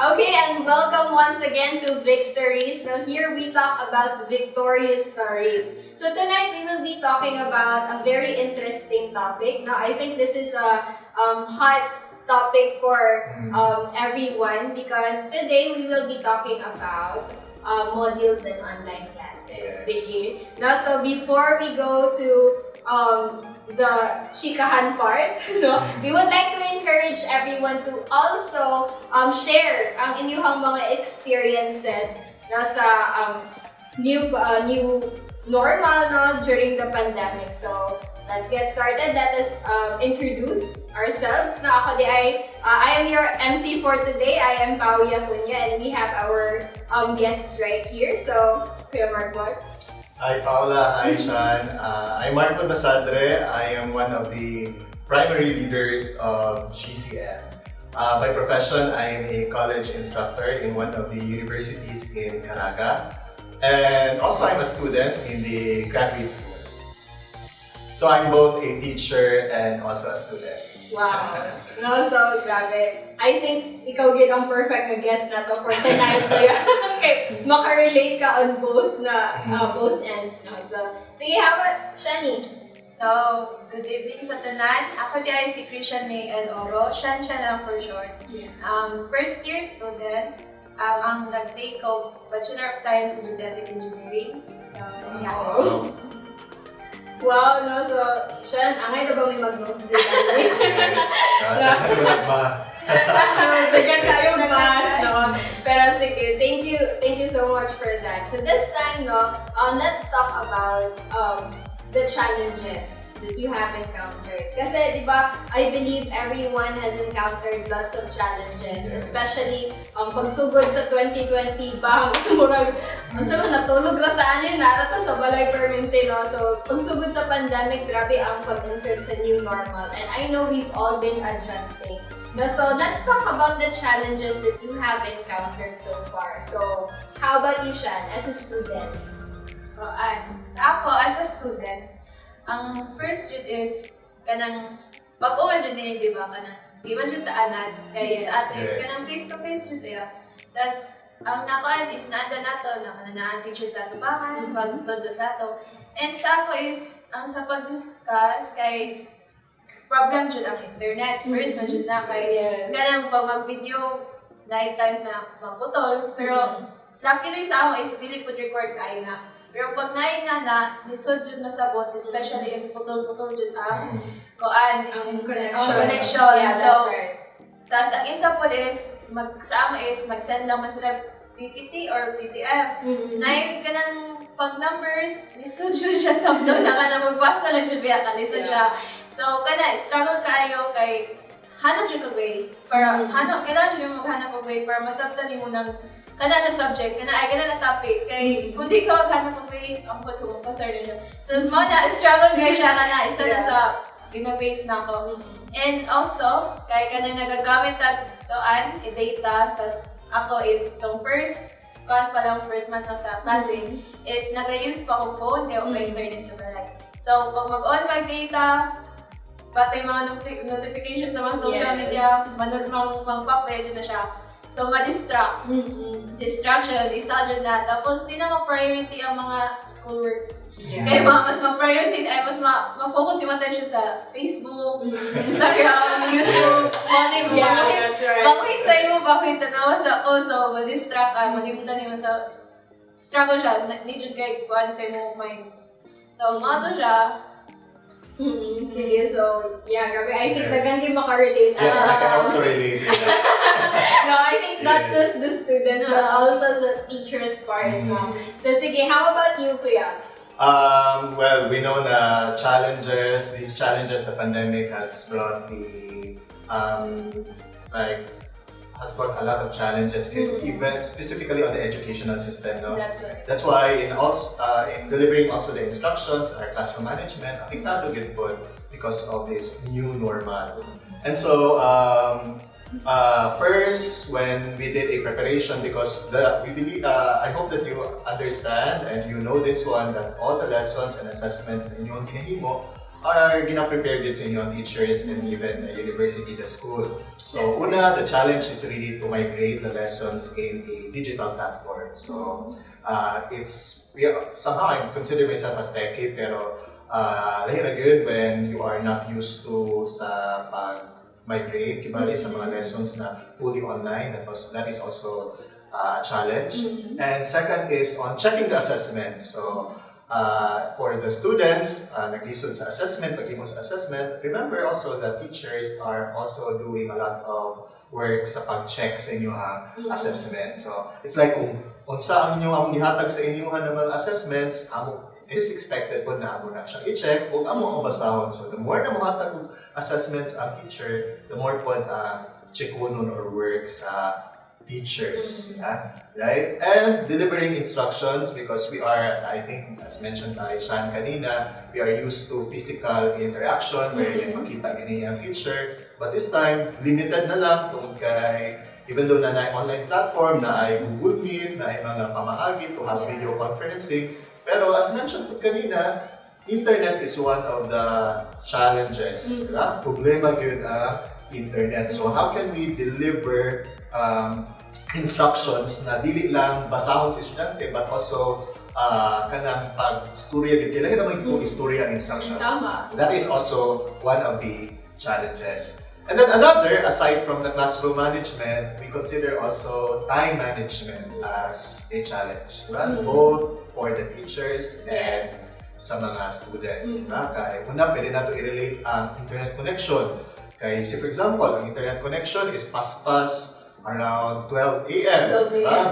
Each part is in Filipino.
Okay, and welcome once again to VicStories. Now here we talk about victorious stories. So tonight we will be talking about a very interesting topic. Now I think this is a hot topic for everyone because today we will be talking about modules and online classes. Yes. Sige. Now so before we go to the chikahan part, no? We would like to encourage everyone to also share ang inyong mga experiences sa new normal no during the pandemic. So let's get started. Let us introduce ourselves. Na ako I am your MC for today. I am Pao Yacunya and we have our guests right here. So Kuya Mark. Hi Paula, hi Sean. I'm Marco Basadre. I am one of the primary leaders of GCM. By profession, I am a college instructor in one of the universities in Caraga. And also I'm a student in the graduate school. So I'm both a teacher and also a student. Wow. No, so grabe. I think ikaw gid ang perfect na guest na to for tonight. Okay, makarelate ka on both both ends. No? So, sige, how about Shani? So, good evening sa tanan. Ako di ay si Christian May L. Oro. Shan lang for short. Yeah. First year student. Ang nag-take of Bachelor of Science in Genetic Engineering. So, yeah. Wow, no, so Shan, angay na ba may mag-nose din? Yes. Bigyan tayo math, no? Pero sige, thank you so much for that. So this time, no, let's talk about the challenges that you have encountered. Kasi, di ba, I believe everyone has encountered lots of challenges, Yes. especially pagsugod sa 2020 bang murag unsa man natulog ra ta ani narata sa balay permente no. So pagsugod sa pandemic, grabe ang pag-insert sa new normal. And I know we've all been adjusting. No, so let's talk about the challenges that you have encountered so far. So how about you, Shan, as a student? So, sa ako, as a student, ang first yun is, kanang, pag-uwan yun di ba, kanang, di man yun taanan, kaya sa atin, Yes. kanang face-to-face yun tayo. Tapos, ang nakuan is, naanda na to, na teacher sa ato bakan, pag-todo sa ato. And sa ako is, ang sa pag-discuss, kay, problem dyan ang internet. First, man dyan na, kay, kanang, pag mag-video, night times na maputol, pero, luckily sa ako is, dili po record kayo na. Pero pag na lisod jud masabot, especially if putol-putol jud ang connection. Yeah, So, that's right. tas ang isa po is, mag-send lang man sila PPT or PDF. Naim ka ng pag-numbers, lisod jud siya sabdo na ka na magbasa lang jud biya ka, lisod siya. So, struggle kayo kay hanap jud ka way. Para kailangan jud yung maghanap ng way para masabtan mo ng kana na subject, kana na topic. Kay kung di ka maghanap ng way, ang pagkong pasar na. So, struggle kayo siya kana isa na sa bina-base na ako. And also, kay kana nagagamit toan data, tas ako is tong first month na sa klase, is nag-use pa akong phone, kaya ako internet sa balay. So, pag mag-on ka data, pati mga notifications sa mga social media, mang-pop, medyo na siya. So, ma-distract. Distraction, isa dyan na. Tapos, di na ma-priority ang mga schoolworks. Yeah. Kaya mas ma-priority, ay mas ma-focus yung attention sa Facebook, Instagram, YouTube, mga Yeah, that's right. Bakuhin sa imo, bakuhin tanawa sa ako. So, ma-distract ka, malimutan niyo sa struggle siya. Need yun kayo kuhan sa imo mind. So, mga to siya. Sige, so yeah, grabe. I think Yes. dagan yung makarelate. Yes, I can also relate to that. No, I think not Yes. just the students, but also the teachers part. No? So sige, how about you, Kuya? Well, we know na these challenges the pandemic has brought has brought a lot of challenges, even specifically on the educational system. No? That's right. That's why in delivering also the instructions, our classroom management, apektado gid po because of this new normal. And so, first, when we did a preparation, because we believe, I hope that you understand and you know this one, that all the lessons and assessments na inyong ginahimo are gina-prepare din sa inyo ang teachers and even the university, the school. So, una, the challenge is really to migrate the lessons in a digital platform. So, somehow I consider myself as techie, pero lahi na good when you are not used to sa pag-migrate, kibali sa mga lessons na fully online. That is also a challenge. And second is on checking the assessment. So, for the students, naglisod sa assessment, paghimo sa assessment, remember also that teachers are also doing a lot of work sa pag-check sa inyong assessment. So, it's like kung unsa ang inyong gihatag sa inyong naman assessments, it is expected po na amo na siyang i-check o amo ang basahon. So, the more na mahatag og assessments ang teacher, the more po chekunon or work sa teachers, right? And delivering instructions because we are, I think, as mentioned by Sean kanina, we are used to physical interaction wherein makita gani ang teacher. But this time, limited na lang tungkol kay, even though na online platform, na ay Google Meet, na ay mga pamaagi to have video conferencing. Pero as mentioned po kanina, internet is one of the challenges. Problema yun internet. So how can we deliver instructions na dili lang basahon sa estudyante but also kanang pag-storya gid kailangan naman itong istorya ang instructions. That is also one of the challenges. And then another, aside from the classroom management, we consider also time management as a challenge. Both for the teachers and sa mga students. Kaya una, pwede nato i-relate ang internet connection. Kaya for example, ang internet connection is pas-pas around 12 a.m.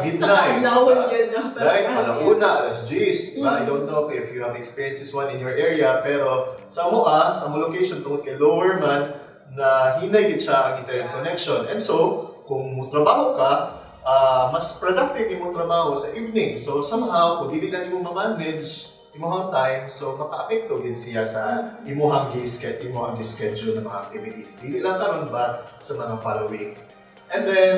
Midnight. Right? Alauna, alas 10. I don't know if you have experienced this one in your area, pero sa mo location tungkol kay lower man, na hinay gid siya ang internet connection. And so, kung mutrabaho ka, mas productive yung trabaho sa evening. So somehow, kung dili na nimo ma-manage imong time, so maka-apekto din siya sa imong schedule ng mga activities. Dili lang karon ba sa mga following. And then,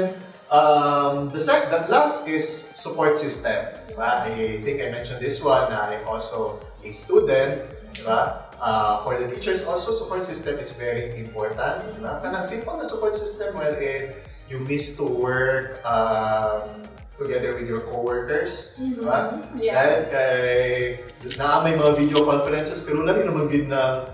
the last is support system. I think I mentioned this one. I'm also a student. For the teachers also, support system is very important. Kanang simple na support system wherein you miss to work together with your co-workers. Dahil kay naamay mga video conferences pero lahi naman gid na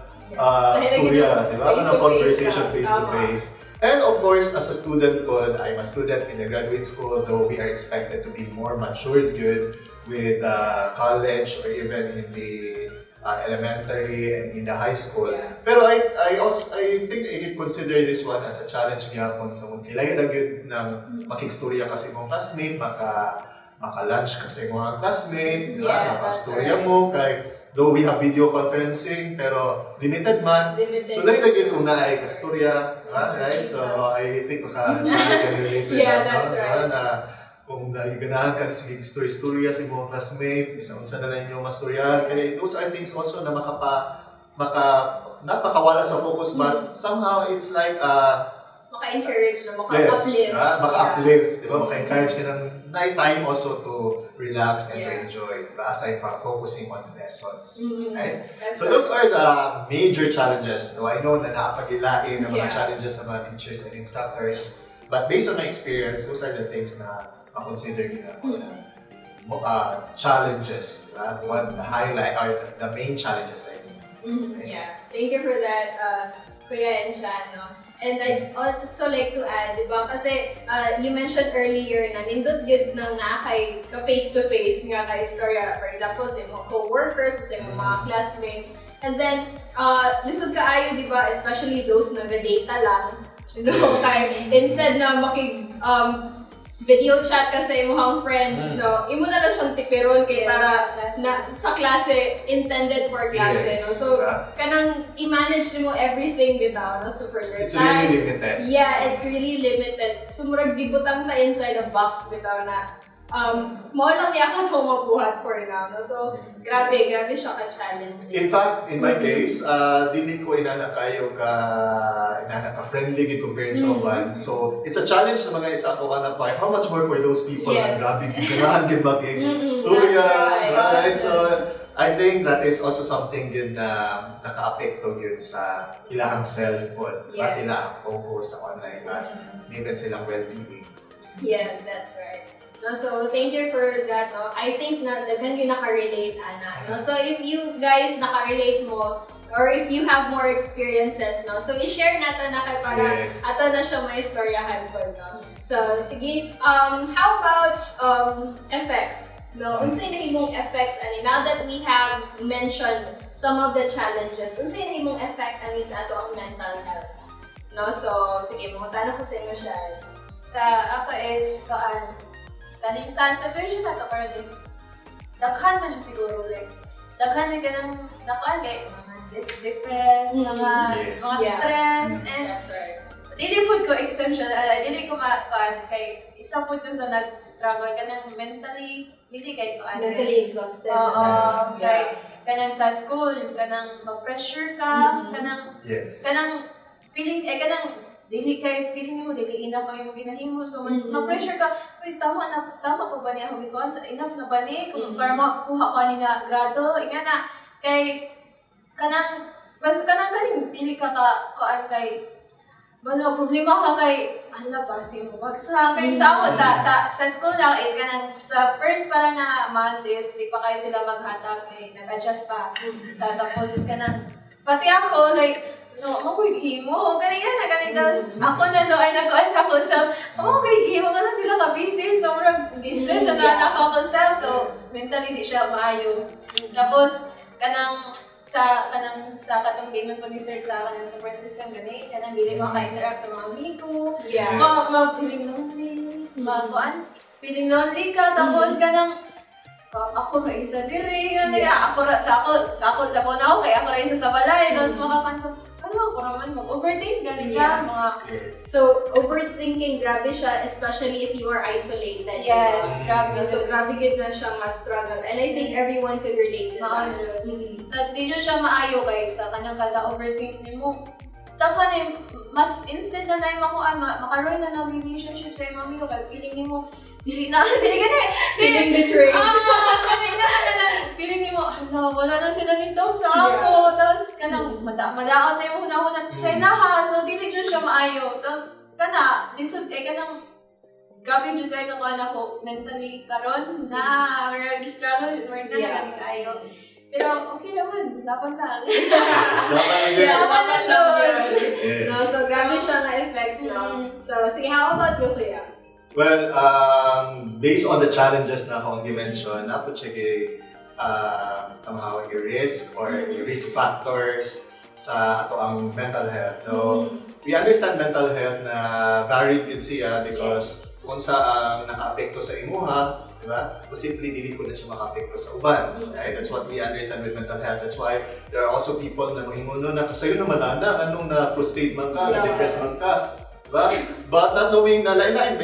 storya, na conversation face-to-face. And of course, as a student I'm a student in the graduate school, though we are expected to be more matured with college or even in the elementary and in the high school. Pero I think I consider this one as a challenge gyapon kung kailangan na gyud nang makigstorya kasi mong classmate, maka-lunch kasi mga classmate, maka-storya mo kay though we have video conferencing pero limited man. So lahi na gyud kung naay kastorya, right? So I think can relate with that. That's right. Kung ganahan ka sa storya sa mga classmate, unsa na lang yung mastoryahan. Kaya those are things also na not makawala sa focus, but somehow it's like maka-encourage na, maka-uplift. Maka-uplift, di ba? Maka-encourage ka ng night time also to relax and to enjoy, aside from focusing on the lessons. Right? So those are the major challenges. I know na naapagilain ng mga challenges sa mga teachers and instructors, but based on my experience, those are the things na consider challenges, the highlight or the main challenges I mean. Thank you for that, Kuya and Shan. And I'd also like to add, diba, kasi you mentioned earlier na nindot yun nang nakay ka face-to-face nga ka istorya, for example, sa mga co-workers, sa mga classmates. And then, lisod kaayo, diba, especially those naga-data lang. Kaya instead na video chat ka sa imong friends, imo na lang siyang tipiron kay para sa klase, intended for klase, So, kanang i-manage mo everything bitaw, So, for your it's time. really limited. It's really limited. So, murag gibutang ta inside a box bitaw na mo lang niya ka itong mabuhat for now, So, grabe siya ka-challenging. In fact, in my case, dili ko inana ka-friendly compared sa uban. So, it's a challenge sa mga isa ko na pa. How much more for those people na grabe, ganahan gid maging storya, right? So, I think that is also something good na naka-apekto yun sa ilang self po. Yes. Sila focus sa online class, even silang well-being. Yes, that's right. No, so thank you for that. No, I think na daghan yung naka-relate ana. No, so if you guys naka-relate mo or if you have more experiences, no, so i-share nato na kay para Yes. ato na siya may istoryahan po, no. So sige, how about effects? No, unsay nahimong effects ani now that we have mentioned some of the challenges. Unsay nahimong effect ani sa ato ang mental health? No, so sige, mangutan ko sa inyo siya. Sa ako is, kaning sa situation na to karon is daghan man siya siguro like daghan na ganang nakuan kay mga depressed, mga Yes. mga stress and That's right. dili pud ko exemption dili ko makuan kay isa pud ko sa nag-struggle kanang mentally dili kay kuan Mentally exhausted. oo Yeah. kay kanang sa school kanang ma-pressure ka kanang Yes. feeling kanang dili kay feeling mo dili enough ang imong ginahimo so mas ma-pressure ka uy tama pa ba niya ako gikuan sa enough na ba ni kung para makuha pa ni na grado inga na kay kanang kaning dili ka kuan kay bala problema ka kay ala para sa mo bagsa kay sa ako sa school na is kanang sa first para na month is di pa kay sila maghatag kay nag-adjust pa sa tapos kanang pati ako like no, ako himo. Kanina na ganito. Ako na no ay nagkuhan sa kusap. Ako himo kasi sila ka-busy. Sobrang stress na nakakakusap. So, mentally di siya maayo. Tapos, kanang sa katong gaming po ni Sir sa kanang support system gani, kanang dili maka-interact sa mga amigo. Yeah. Feeling lonely. Feeling lonely ka. Tapos, kanang ako ra isa diri ako ra sa ako dapo na ako kay ako ra isa sa balay tapos makakanto ako raman mag-overthink galing ka mga Yes. So, overthinking, grabe siya, especially if you are isolated. yes grabe So, grabe good na siya ma-struggle. And I think everyone could relate to that. tapos di dyan siya maayo kay sa kanyang kada overthink nimo tapos mas instant na na yung makaroon na ng relationship sa imong amigo kay feeling nimo dili ka na Feeling betrayed. feeling mo, wala na sila dito sa ako. Tapos, kanang, madaot na yung hunahunat sa inaha. So, dili dyan siya maayo. Tapos, lisod, kanang, grabe dyan kayo kakuha na ako mentally karon na struggle with work na kayo. Pero, okay naman, laban lang. Laban lang yun. Yes. No, so, grabe siya na effects, no? So, sige, how about you, Kuya? Well, based on the challenges na akong i-mention, napo siya somehow yung risk or yung risk factors sa ato ang mental health. So, we understand mental health na varied yun siya because kung sa naka-apekto sa imuha, di ba? Posibleng dili ko na siya maka-apekto sa uban. Right? That's what we understand with mental health. That's why there are also people na mahimuno na kasayo naman anong na-frustrate man ka, na-depress man ka. Diba? But not knowing na lain-lain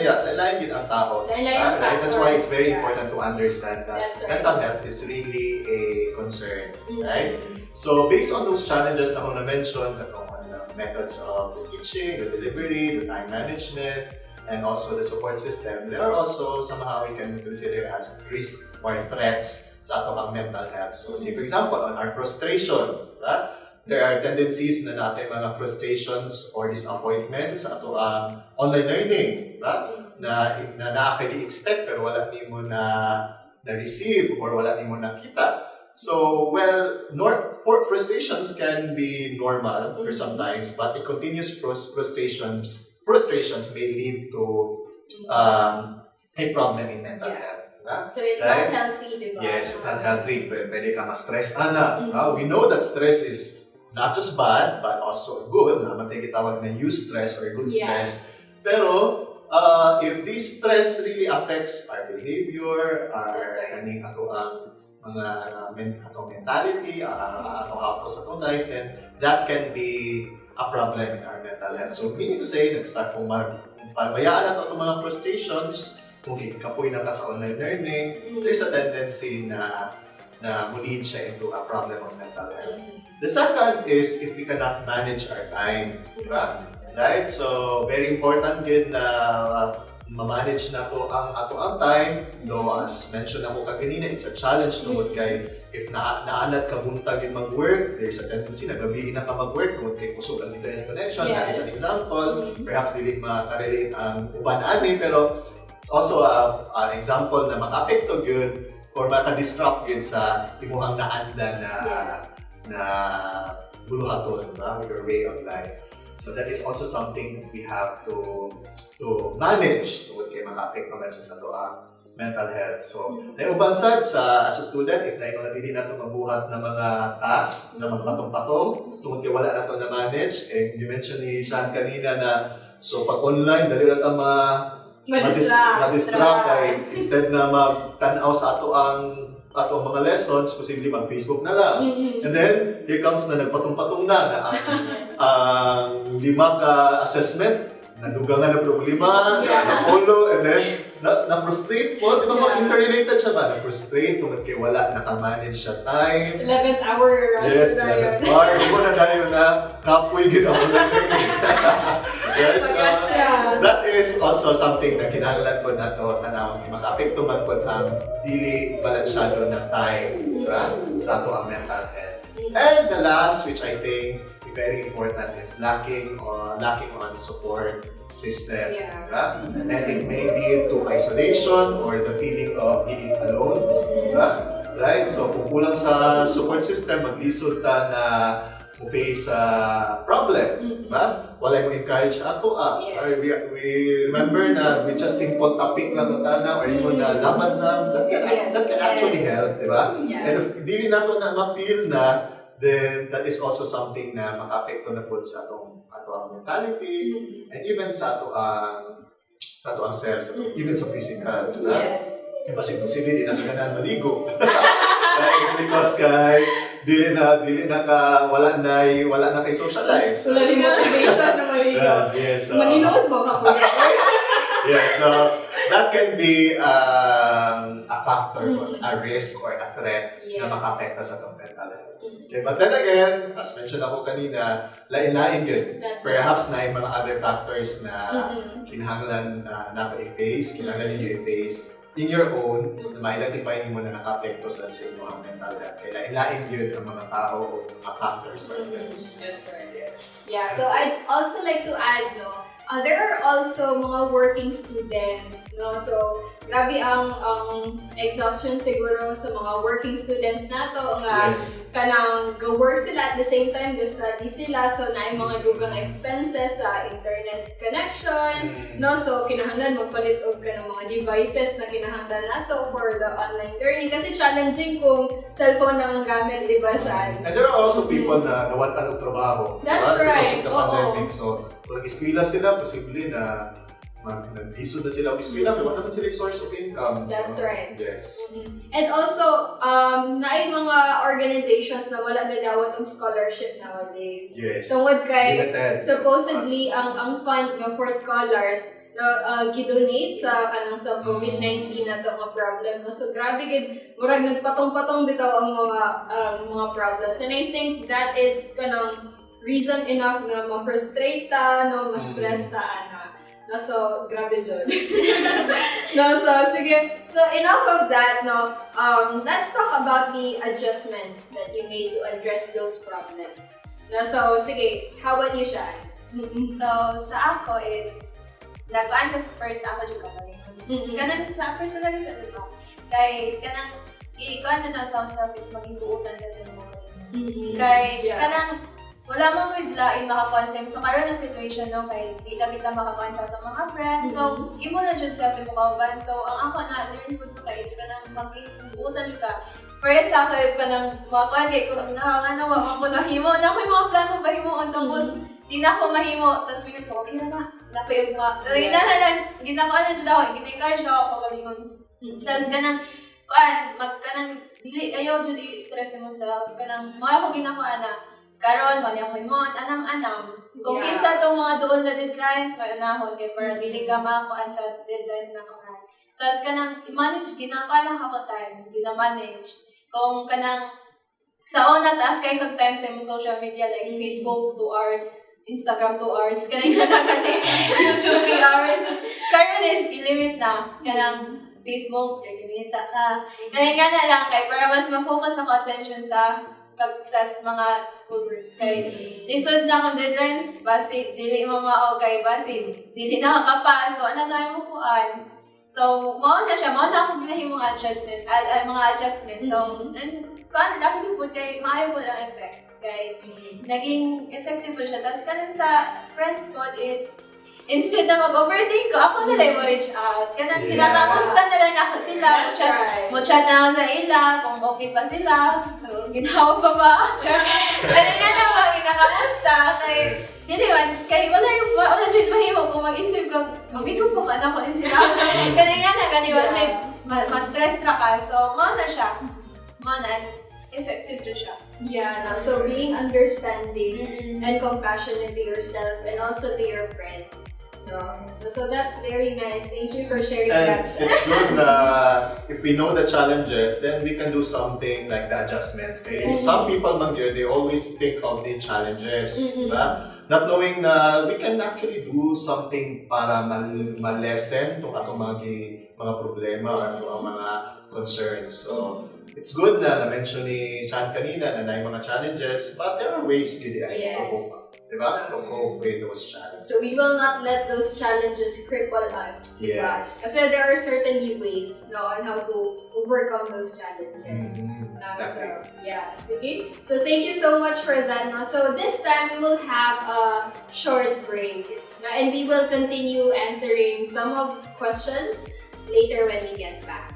din ang tao. Right? That's why it's very important to understand that mental health is really a concern. Right? So based on those challenges na ako na-mention, the methods of the teaching, the delivery, the time management, and also the support system, there are also somehow we can consider as risk or threats sa ato ang mental health. So say for example, on our frustration, diba? There are tendencies na natin mga frustrations or disappointments sa ato ang online learning, diba? Na nakaka-expect pero wala ni mo na-receive or wala ni mo nakita. So, well, frustrations can be normal for sometimes, but the continuous frustrations may lead to a problem in mental health. Diba? So, it's not healthy, diba? Yes, it's not healthy. Pwede ka ma-stress, Ana. We know that stress is not just bad, but also good. Naman tayo kitawag na eustress or good stress. Pero, if this stress really affects our behavior, our kaning ato ang mga atong mentality, atong output sa atong life, then that can be a problem in our mental health. So, meaning to say, nag-start kung pagbayaan nato itong mga frustrations, kung kapoy na ka sa online learning, there's a tendency na lead siya into a problem of mental health. The second is if we cannot manage our time. Diba? Right? So, very important din na ma-manage na to ang time. No, as mentioned ako kaganina, it's a challenge tungod kay if naanad ka buntag in mag-work, there's a tendency na gabi na ka mag-work tungod kay kusog ang internet connection. That is an example. Perhaps dili makarelate ang uban ani, pero it's also an example na maka-apekto yun or maka-disrupt yun sa imuhang naanda na buluhaton with your way of life. So that is also something that we have to manage tungod kay maka-apekto man siya sa to ang mental health. So, naiuban sad as a student, if na mga dili na ito mabuhat na mga task na magpatong-patong, tungod kay wala na ito na-manage. And you mentioned ni Sean kanina na so pag online, dali na ito ma-distract kay instead na mag-tanaw sa ato ang mga lessons, posibleng mag-Facebook na lang. And then, here comes na nagpatong-patong na ang 5 ka assessment, nadugangan na problema, na-follow, and then na-frustrate po. Di ba interrelated siya ba? Na-frustrate, tungkol kay wala, nakamanage siya time. 11th hour rush. Yes, 11th hour. Di ba na dahil na kapoy gid ang learning. Right? So, that is also something na kinahanglan po na to tanawon kay maka-apekto man po ang dili balansyado na time, diba? Sa ato ang mental health. And the last, which I think very important, is lacking on support system. Diba? And it may lead to isolation or the feeling of being alone. Diba? Right? So kung kulang sa support system, maglisod ta na face problem. Diba? Wala mo encourage ato. Or we remember na with just simple topic lang na or yung na laman lang, that can actually help. Diba? And if di nato na ma-feel na, then that is also something na maka-apekto na po sa atong mentality and even sa ato ang self, even sa physical. Yes. Kasi posible di na kaganan maligo. Because kay dili na ka wala na kay social life. So, wala rin motivation na maligo. Yes. Maninood mo ka po. Yeah, so that can be a factor, a risk or a threat na maka-apekta sa atong mental health. Okay, but then again, as mentioned ako kanina, lain-lain yun. Perhaps na yung mga other factors na kinahanglan nato i-face, kinahanglan ninyo i-face in your own, na ma-identify niyo mo na naka-apekto sa inyong mental health. Kaya lain-lain yun ang mga tao o mga factors or events. That's right. Yes. Yeah, so I'd also like to add, there are also mga working students, so grabe ang exhaustion siguro sa mga working students nato nga kanang go-work sila at the same time go-study sila, so naay mga dugang expenses sa internet connection, so kinahanglan magpalit og kanang mga devices na kinahanglan nato for the online learning kasi challenging kung cellphone na ang gamit, di ba siya? And there are also people na nawalan og trabaho. That's right. Because of the pandemic. So, kung nag-eskwela sila, posible na nag-hisod na sila ang eskwela, pero wala naman sila source of income. That's right. Yes. And also, naay mga organizations na wala nadawat og scholarship nowadays. Yes. Tungod kay, limited. supposedly, ang fund nga for scholars na gidonate sa kanang sa COVID-19 na nga problem. So, grabe gid murag nagpatong-patong bitaw ang mga problems. And I think that is kanang reason enough nga ma-frustrate ta, ma-stress ta, so, grabe dyan. So, sige. So, enough of that, let's talk about the adjustments that you made to address those problems. So, sige, how about you, Shan? So, sa ako is, nag-aan ka sa first ako dyan kamalingon. Kanang sa personally sa diba? Kay, kanang, i-ikuan na sa office, maging buutan kasi ng mga kay, kanang, wala mo with lain makakonsen. So, karoon na situation kay di na kita makakonsen sa mga friends. So, imo na dyan selfie mo kauban. So, ang ako na learn ko ka is kanang mag-iutan ka. First, ako kanang makakagay ko, nakakanawa ako nahimo. Na ako yung mga plano mahimo. Tapos, di na ako mahimo. Tapos, bigyan ko, okay na. Napayag mga. Ginakuan na dyan ako. Gina-encourage ako pagalingon. Tapos, kanang, kanang, dili, ayaw dyan i-stress mo self. Kanang, mga ako ginakuan na. Karon mali ako mo anam-anam. Kung kinsa tong mga doon na deadlines, may anahon kay para dili ka makuan sa deadlines na kuan. Tapos kanang i-manage ginaka lang ako time, gina-manage. Kung kanang sa una taas kay kag time sa social media like Facebook 2 hours Instagram 2 hours, kanang gani YouTube 3 hours. Karon is limit na, kanang Facebook 30 minutes ka. Kanang nga na lang kay para mas ma-focus ako attention sa mga schoolworks. Kay lisod na akong deadlines, basi dili mo mao kay basi dili nakakapas, so ano na mo kuan. So, mao na siya, mao na ako ginahimo mga adjustments. So, kuan laki po kay maayo po ang effect. Kay naging effective po siya. Tapos kanan sa friends pod is instead na mag-overthink ko, ako na lang mo-reach out. Kanang kinakamusta na lang ako sila. Mo-chat na ako sa ila, kung okay pa sila. So, ginawa pa ba? Ano nga naman, kinakamusta. Kay wala dyan mahimo kung mag-isip ko, mabigo po ka na ko din sila. Kanang nga na, kaniwa dyan, ma-stress na ka. So, mo na siya. Mo na, effective dyan siya. Yeah, no? So being understanding and compassionate to yourself and also to your friends. No? So that's very nice. Thank you for sharing And that. it's good if we know the challenges, then we can do something like the adjustments. Okay? Some people they always think of the challenges. Diba? Not knowing na we can actually do something para ma-lessen itong atong mga problema or itong mga concerns. So, it's good na na-mention ni Chan kanina na may mga challenges, but there are ways to cope with those challenges. So we will not let those challenges cripple us. Yes. Kasi there are certainly ways on how to overcome those challenges. Exactly. Sige. So thank you so much for that. No? So this time we will have a short break. And we will continue answering some of questions later when we get back.